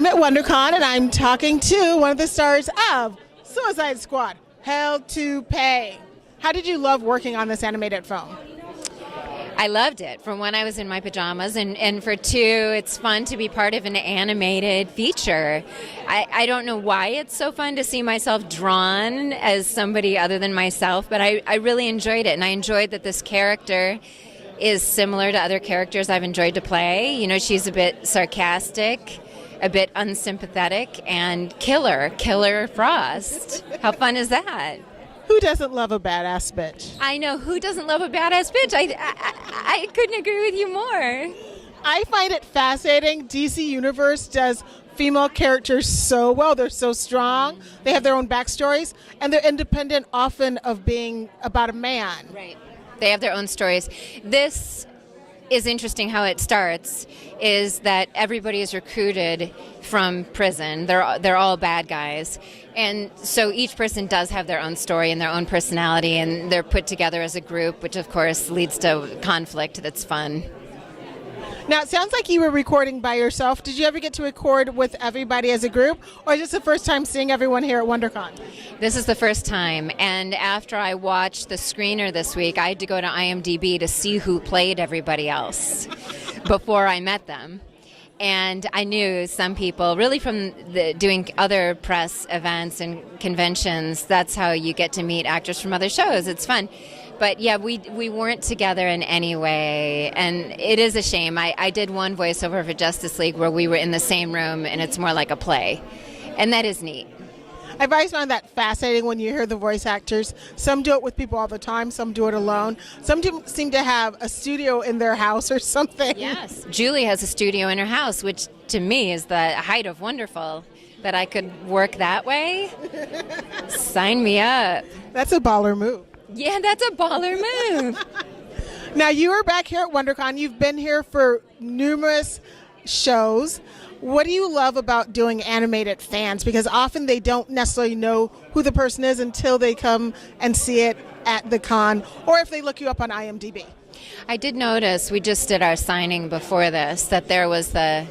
I'm at WonderCon and I'm talking to one of the stars of Suicide Squad, Hell to Pay. How did you love working on this animated film? I loved it from when I was in my pajamas, and for two, it's fun to be part of an animated feature. I don't know why it's so fun to see myself drawn as somebody other than myself, but I really enjoyed it, and I enjoyed that this character is similar to other characters I've enjoyed to play. You know, she's a bit sarcastic, a bit unsympathetic, and Killer Frost. How fun is that? Who doesn't love a badass bitch? I know, who doesn't love a badass bitch? I couldn't agree with you more. I find it fascinating. DC Universe does female characters so well. They're so strong. They have their own backstories, and they're independent often of being about a man. Right. They have their own stories. This is interesting how it starts, is that everybody is recruited from prison. They're all bad guys. And so each person does have their own story and their own personality, and they're put together as a group, which of course leads to conflict that's fun. Now, it sounds like you were recording by yourself. Did you ever get to record with everybody as a group, or is this the first time seeing everyone here at WonderCon? This is the first time, and after I watched the screener this week, I had to go to IMDb to see who played everybody else before I met them. And I knew some people, really from doing other press events and conventions, that's how you get to meet actors from other shows. It's fun. But yeah, we weren't together in any way, and it is a shame. I did one voiceover for Justice League where we were in the same room, and it's more like a play, and that is neat. I've always found that fascinating when you hear the voice actors. Some do it with people all the time, some do it alone. Some seem to have a studio in their house or something. Yes, Julie has a studio in her house, which to me is the height of wonderful, that I could work that way. Sign me up. That's a baller move. Yeah, that's a baller move. Now, you are back here at WonderCon. You've been here for numerous shows. What do you love about doing animated fans? Because often they don't necessarily know who the person is until they come and see it at the con, or if they look you up on IMDb. I did notice, we just did our signing before this, that there was the...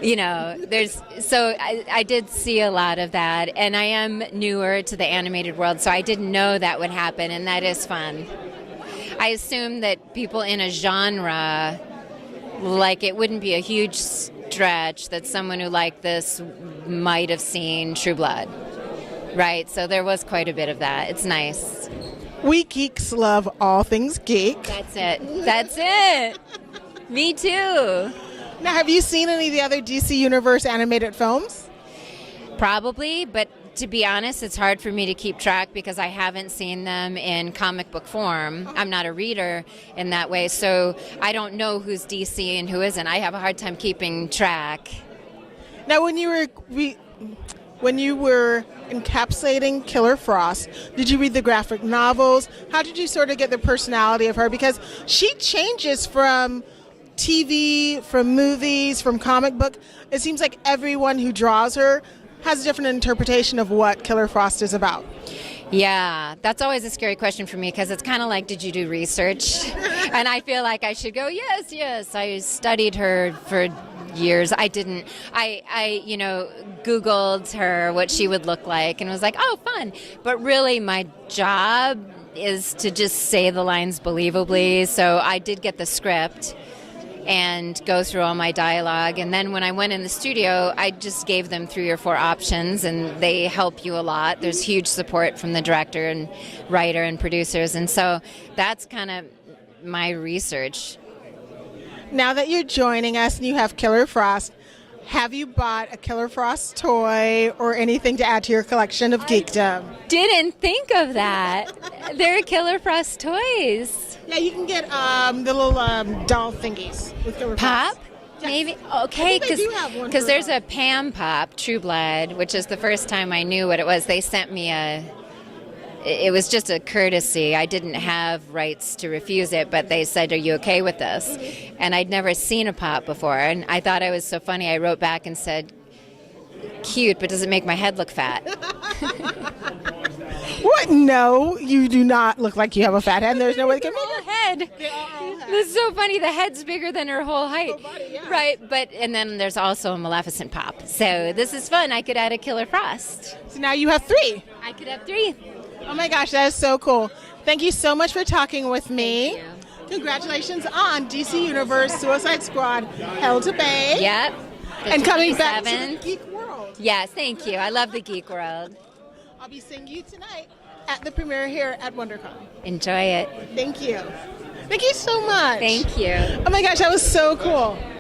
You know, I did see a lot of that, and I am newer to the animated world, so I didn't know that would happen, and that is fun. I assume that people in a genre, like, it wouldn't be a huge stretch that someone who liked this might have seen True Blood, right? So there was quite a bit of that. It's nice. We geeks love all things geek. That's it. Me too. Now, have you seen any of the other DC Universe animated films? Probably, but to be honest, it's hard for me to keep track because I haven't seen them in comic book form. I'm not a reader in that way, so I don't know who's DC and who isn't. I have a hard time keeping track. Now, when you were encapsulating Killer Frost, did you read the graphic novels? How did you sort of get the personality of her? Because she changes from TV, from movies, from comic book. It seems like everyone who draws her has a different interpretation of what Killer Frost is about. Yeah, that's always a scary question for me because it's kind of like, did you do research? And I feel like I should go, yes. I studied her for years. I didn't. I Googled her, what she would look like, and was like, oh, fun. But really, my job is to just say the lines believably. So I did get the script and go through all my dialogue, and then when I went in the studio, I just gave them 3 or 4 options, and they help you a lot. There's huge support from the director and writer and producers, and so that's kind of my research. Now that you're joining us and you have Killer Frost, have you bought a Killer Frost toy or anything to add to your collection of geekdom? Didn't think of that. There are Killer Frost toys. Yeah, you can get the little doll thingies with Killer Pop? Frost. Yes. Maybe? Okay, because there's her. a Pam Pop, True Blood, which is the first time I knew what it was. They sent me it was just a courtesy. I didn't have rights to refuse it, but they said, are you okay with this? And I'd never seen a Pop before, and I thought it was so funny. I wrote back and said, cute, but does it make my head look fat? What? No, you do not look like you have a fat head. There's no way to get full head. head. They are all head. This is so funny. The head's bigger than her whole height. Whole body, yeah. Right, and then there's also a Maleficent pop. So this is fun. I could add a Killer Frost. So now you have 3. I could have 3. Oh my gosh, that is so cool. Thank you so much for talking with me. Thank you. Congratulations on DC Universe Suicide Squad Hell to Bay. Yep. And coming back to 27th. the geek world. Yes, thank you. I love the geek world. I'll be seeing you tonight at the premiere here at WonderCon. Enjoy it. Thank you. Thank you so much. Thank you. Oh my gosh, that was so cool.